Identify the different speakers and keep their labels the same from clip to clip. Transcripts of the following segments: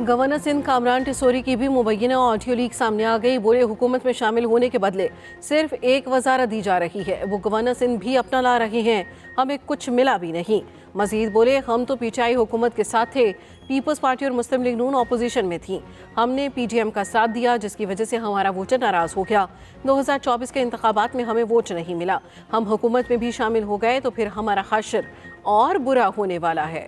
Speaker 1: Governor Sindh Kamran Tessori की भी मुबैना audio leak सामने आ गई। बोले हुकूमत में शामिल होने के बदले सिर्फ एक वजारत दी जा रही है, वो गवर्नर सिंध भी अपना ला रहे हैं, हमें कुछ मिला भी नहीं। मजीद बोले, हम तो पीटीआई हुकूमत के साथ थे, पीपल्स पार्टी और मुस्लिम लीग नून अपोजिशन में थी, हमने पीडीएम का साथ दिया जिसकी वजह से हमारा वोटर नाराज हो गया। 2024 के इंतखाबात में हमें वोट नहीं मिला, हम हुकूमत में भी शामिल हो गए तो फिर हमारा हश्र और बुरा होने वाला है।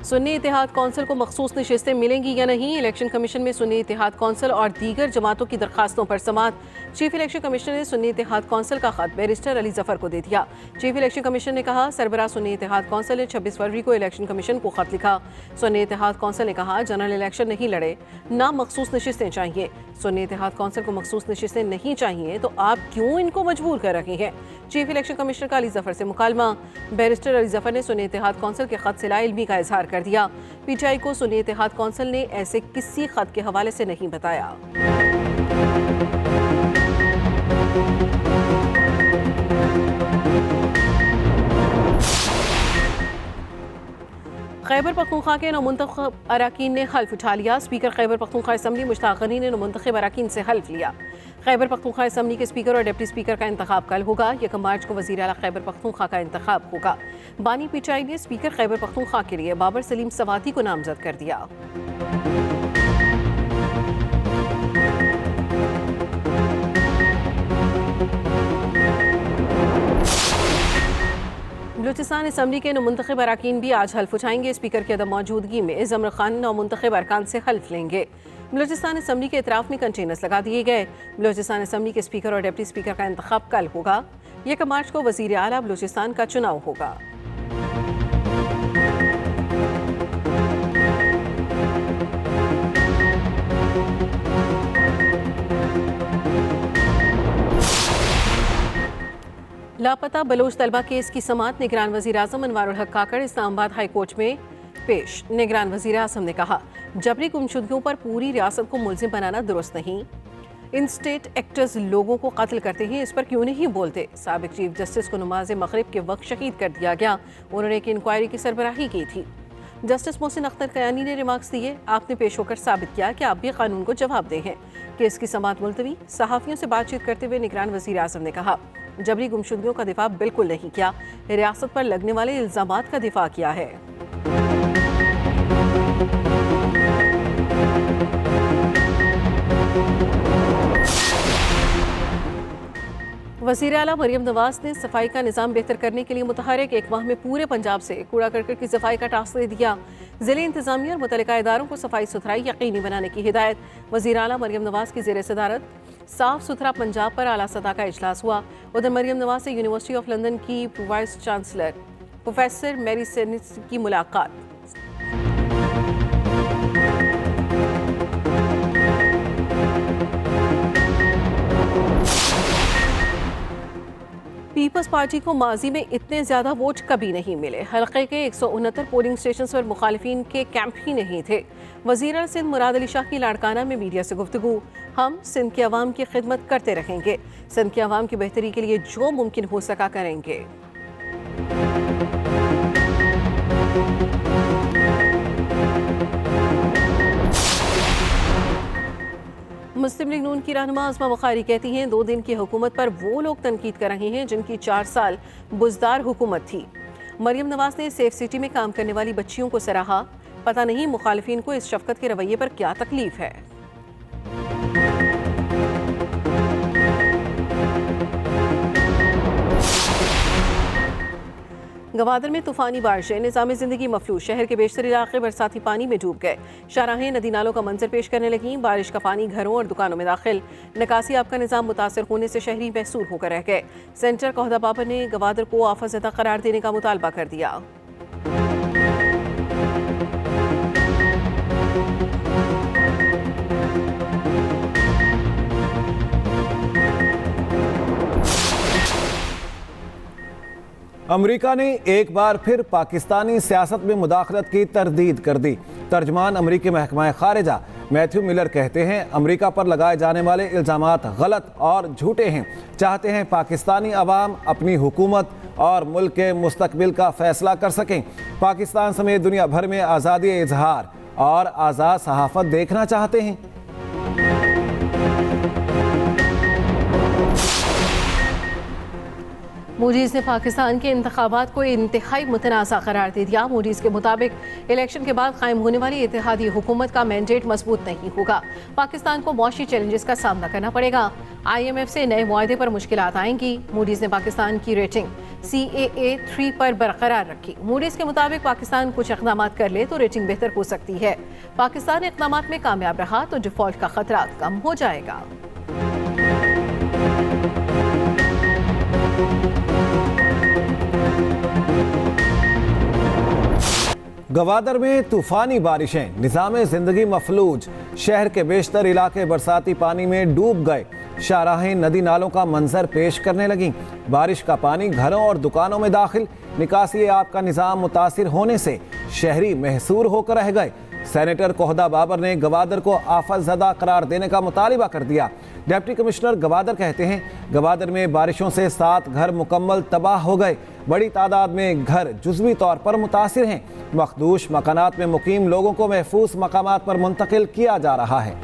Speaker 1: सुन्नी इत्तेहाद कौंसिल को मखसूस नशिस्तें मिलेंगी या नहीं, इलेक्शन कमीशन में सुन्नी इत्तेहाद कौंसिल और दीगर जमातों की दरखास्तों पर समाअत। चीफ इलेक्शन कमिश्नर ने सुन्नी इत्तेहाद कौंसिल का खत बैरिस्टर अली जफर को दे दिया। चीफ इलेक्शन कमिश्नर ने कहा, सरबराह सुन्नी इत्तेहाद कौंसिल ने 26 फरवरी को इलेक्शन कमीशन को खत लिखा। सुन्नी इत्तेहाद कौंसिल ने कहा, जनरल इलेक्शन नहीं लड़े, ना मखसूस नशिस्तें चाहिए। सुन्नी इत्तेहाद कौंसिल को मखसूस नशिस्तें नहीं चाहिए तो आप क्यों इनको मजबूर कर रहे हैं। चीफ इलेक्शन कमिश्नर का अली जफर से मुकालमा। बैरिस्टर अली जफर ने सुन्नी इत्तेहाद कौंसिल के खत से लाइल्मी का इजहार कर दिया। पीटीआई को सुन्नी इत्तेहाद कौंसिल ने ऐसे किसी खत के हवाले से नहीं बताया। खैबर पख्तूनख्वा के नौमुंतखब अराकीन ने हल्फ उठा लिया। स्पीकर खैबर पख्तूनख्वा असम्बली मुश्ताक गनी ने नौमुंतखब अराकीन से हल्फ लिया। खैबर पख्तूनख्वा असम्बली के स्पीकर और डिप्टी स्पीकर का इंतखाब कल होगा। 1 मार्च को वज़ीर आला खैबर पख्तूनख्वा का इंतखाब होगा। बानी पीटीआई ने स्पीकर खैबर पख्तूनख्वा के लिए बाबर सलीम सवाती को नामजद कर दिया। बलूचिस्तान असम्बली के नौमुंतखब अराकीन भी आज हल्फ उठाएंगे। स्पीकर की अदम मौजूदगी में ज़मर खान नौमुंतखब अरकान से हल्फ लेंगे। बलूचिस्तान असम्बली के इतराफ़ में कंटेनर्स लगा दिए गए। बलूचिस्तान असम्बली के स्पीकर और डिप्टी स्पीकर का इंतखाब कल होगा। 1 मार्च को वज़ीर आला बलूचिस्तान का चुनाव होगा। लापता बलोच तलबा केस की समाअत निगरान वज़ीर आज़म अनवारुल हक काकड़ इस्लामाबाद हाई कोर्ट में पेश। निगरान वज़ीर आज़म ने कहा, जबरी गुमशुदगियों पर पूरी रियासत को मुल्ज़िम बनाना दुरुस्त नहीं। इन स्टेट एक्टर्स लोगों को कत्ल करते हैं, इस पर क्यों नहीं बोलते। साबिक चीफ जस्टिस को नमाज मगरिब के वक्त शहीद कर दिया गया, उन्होंने एक इंक्वायरी की सरबराही की थी। जस्टिस मोहसिन अख्तर कयानी ने रिमार्क्स दिए, आपने पेश होकर साबित किया कि आप भी कानून को जवाबदेह हैं। केस की समाअत मुलतवी। सहाफ़ियों से बातचीत करते हुए निगरान वज़ीर आज़म ने कहा, जबरी गुमशुदगियों का दिफा बिल्कुल नहीं किया, रियासत पर लगने वाले इल्ज़ामात का दिफा किया है। वज़ीर आला मरियम नवाज ने सफाई का निज़ाम बेहतर करने के लिए मुतहरिक 1 माह में पूरे पंजाब से कूड़ा करकट की सफाई का टास्क दे दिया। ज़िले इंतज़ामिया और मुतल्लिका इदारों को सफाई सुथराई यकीनी बनाने की हिदायत। वज़ीर आला मरियम नवाज की ज़ेर सदारत साफ सुथरा पंजाब पर आला सतह का इजलास हुआ। उधर मरियम नवाज से यूनिवर्सिटी ऑफ लंदन की वाइस चांसलर प्रोफेसर मैरी सेनिस की मुलाकात। पीपल्स पार्टी को माजी में इतने ज़्यादा वोट कभी नहीं मिले। हल्के के 169 पोलिंग स्टेशन पर मुखालिफिन के कैंप ही नहीं थे। वज़ीर सिंध मुराद अली शाह की लाड़काना में मीडिया से गुफ्तगू, हम सिंध के अवाम की खिदमत करते रहेंगे, सिंध के अवाम की बेहतरी के लिए जो मुमकिन हो सका करेंगे। मुस्लिम लीग नून की रहनुमा आज़मा बुखारी कहती हैं, 2 दिन की हुकूमत पर वो लोग तनकीद कर रहे हैं जिनकी 4 साल बुज़दार हुकूमत थी। मरियम नवाज ने सेफ सिटी में काम करने वाली बच्चियों को सराहा, पता नहीं मुखालिफिन को इस शफकत के रवैये पर क्या तकलीफ है। गवादर में तूफानी बारिशें, निज़ाम ज़िंदगी मफलूज, शहर के बेशतर इलाके बरसाती पानी में डूब गए। शाहराहें नदी नालों का मंजर पेश करने लगी। बारिश का पानी घरों और दुकानों में दाखिल। निकासी आब का निज़ाम मुतासर होने से शहरी महसूर होकर रह गए। सेंटर का अहदेदार ने गवादर को आफतज़दा करार देने का मुतालबा कर दिया।
Speaker 2: अमेरिका ने एक बार फिर पाकिस्तानी सियासत में मुदाखलत की तरदीद कर दी। तर्जमान अमेरिकी महकमा खारिजा मैथ्यू मिलर कहते हैं, अमेरिका पर लगाए जाने वाले इल्ज़ामात गलत और झूठे हैं। चाहते हैं पाकिस्तानी अवाम अपनी हुकूमत और मुल्क के मुस्तकबिल का फैसला कर सकें। पाकिस्तान समेत दुनिया भर में आज़ादी इजहार और आज़ाद सहाफ़त देखना चाहते हैं।
Speaker 1: मूडीज़ ने पाकिस्तान के इंतखाबात को इंतहाई मुतनाज़ा करार दे दिया। मूडीज़ के मुताबिक इलेक्शन के बाद कायम होने वाली इत्तेहादी हुकूमत का मैंडेट मजबूत नहीं होगा। पाकिस्तान को मौशी चैलेंजेस का सामना करना पड़ेगा। IMF से नए मुआहदे पर मुश्किलात आएंगी। मूडीज़ ने पाकिस्तान की रेटिंग CAA 3 पर बरकरार रखी। मूडीज़ के मुताबिक पाकिस्तान कुछ इक़दाम कर ले तो रेटिंग बेहतर हो सकती है। पाकिस्तान इक़दाम में कामयाब रहा तो डिफ़ॉल्ट का खतरा कम हो जाएगा।
Speaker 2: गवादर में तूफानी बारिशें, निज़ामे ज़िंदगी मफलूज। शहर के बेशतर इलाके बरसाती पानी में डूब गए। शाहराहें नदी नालों का मंजर पेश करने लगीं। बारिश का पानी घरों और दुकानों में दाखिल। निकासी आब का निज़ाम मुतासिर होने से शहरी महसूर होकर रह गए। सेनेटर कोहदा बाबर ने गवादर को आफत ज़दा करार देने का मुतालिबा कर दिया। डिप्टी कमिश्नर गवादर कहते हैं, गवादर में बारिशों से 7 घर मुकम्मल तबाह हो गए। बड़ी तादाद में घर जुज़वी तौर पर मुतासिर हैं। मखदूश मकानात में मुकीम लोगों को महफूज मकामात पर मुंतकिल किया जा रहा है।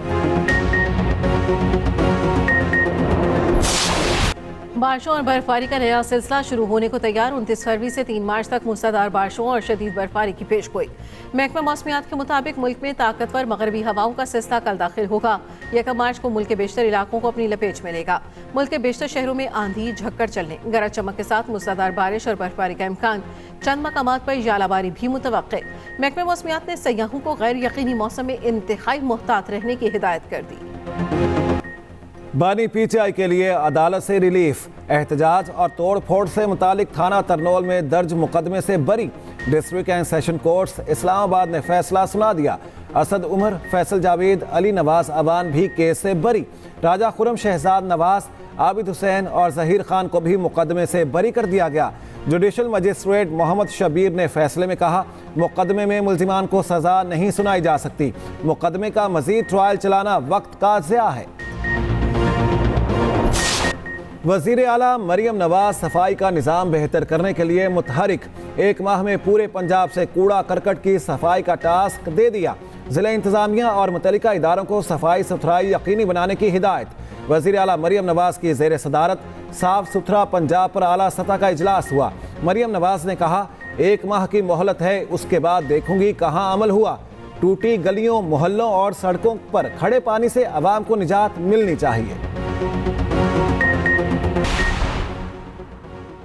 Speaker 1: बारिशों और बर्फबारी का नया सिलसिला शुरू होने को तैयार। 29 फरवरी से 3 मार्च तक मूसलाधार बारिशों और शदीद बर्फबारी की पेशगोई। महकमा मौसमियात के मुताबिक मुल्क में ताकतवर मगरबी हवाओं का सिलसिला कल दाखिल होगा। 1 मार्च को मुल्क के बेशतर इलाकों को अपनी लपेट में लेगा। मुल्क के बेशतर शहरों में आंधी झक्कड़ चलने, गरज चमक के साथ मूसलाधार बारिश और बर्फबारी का इम्कान। चंद मकामात पर यालाबारी भी मुतवक्के। महकमा मौसमियात ने सयाहों को गैर यकीनी मौसम में इंतहाई मुहतात रहने की हिदायत कर दी।
Speaker 2: बानी PTI के लिए अदालत से रिलीफ। एहतजाज और तोड़ फोड़ से मुतालिक थाना तरनोल में दर्ज मुकदमे से बरी। District and session courts Islamabad ने फैसला सुना दिया। असद उमर, फैसल जावेद, अली नवाज अवान भी केस से बरी। राजा खुरम शहजाद नवाज, आबिद हुसैन और जहीर खान को भी मुकदमे से बरी कर दिया गया। जुडिशल मजिस्ट्रेट मोहम्मद शबीर ने फैसले में कहा, मुकदमे में मुल्जिमान को सजा नहीं सुनाई जा सकती। मुकदमे का मजीद ट्रायल चलाना वक्त का ज़िया है। वज़ीर आला मरियम नवाज सफाई का निज़ाम बेहतर करने के लिए मुतहरिक। 1 माह में पूरे पंजाब से कूड़ा करकट की सफाई का टास्क दे दिया। ज़िला इंतज़ामिया और मुतल्लिका इदारों को सफाई सुथराई यकीनी बनाने की हिदायत। वज़ीर आला मरियम नवाज की ज़ेर सदारत साफ सुथरा पंजाब पर आला सतह का इजलास हुआ। मरियम नवाज ने कहा, 1 माह की मोहलत है, उसके बाद देखूंगी कहाँ अमल हुआ। टूटी गलियों, मोहल्लों और सड़कों पर खड़े पानी से अवाम को निजात मिलनी चाहिए।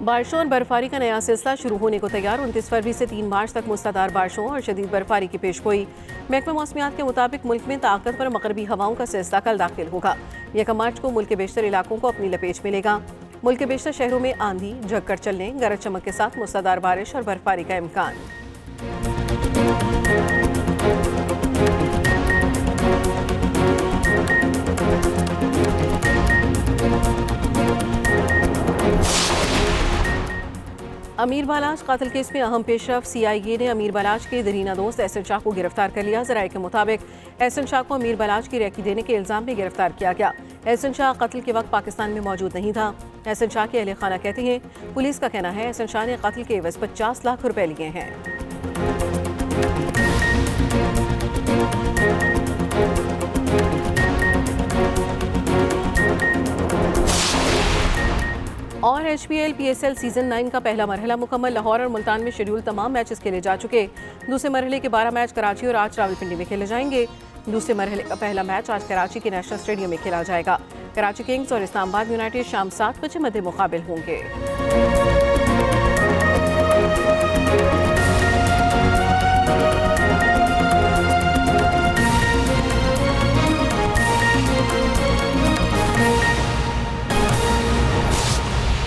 Speaker 1: बारिशों और बर्फबारी का नया सिलसिला शुरू होने को तैयार। 29 फरवरी से 3 मार्च तक मूसलाधार बारिशों और शदीद बर्फबारी की पेशगोई। महकमा मौसमियात के मुताबिक मुल्क में ताकतवर मगरबी हवाओं का सिलसिला कल दाखिल होगा। 1 मार्च को मुल्क के बेशतर इलाकों को अपनी लपेट में लेगा। मुल्क के बेशतर शहरों में आंधी झक्कड़ चलने, गरज चमक के साथ मूसलाधार बारिश और बर्फबारी का इम्कान। अमीर बालाज कातिल केस में अहम पेशरफ। CIA ने अमीर बालाज के दरीना दोस्त एहसन शाह को गिरफ्तार कर लिया। ज़राए के मुताबिक एहसन शाह को अमीर बालाज की रेकी देने के इल्ज़ाम में गिरफ्तार किया गया। एहसन शाह कत्ल के वक्त पाकिस्तान में मौजूद नहीं था। एहसन शाह के अहले खाना कहते हैं, पुलिस का कहना है एहसन शाह ने कत्ल के एवज 50 लाख रुपए लिए हैं। और HPL PSL सीजन 9 का पहला मरहला मुकम्मल। लाहौर और मुल्तान में शेड्यूल तमाम मैचेस खेले जा चुके। दूसरे मरहले के 12 मैच कराची और आज रावलपिंडी में खेले जाएंगे। दूसरे मरहले का पहला मैच आज कराची के नेशनल स्टेडियम में खेला जाएगा। कराची किंग्स और इस्लामाबाद यूनाइटेड शाम 7 बजे मध्य मुकाबिल होंगे।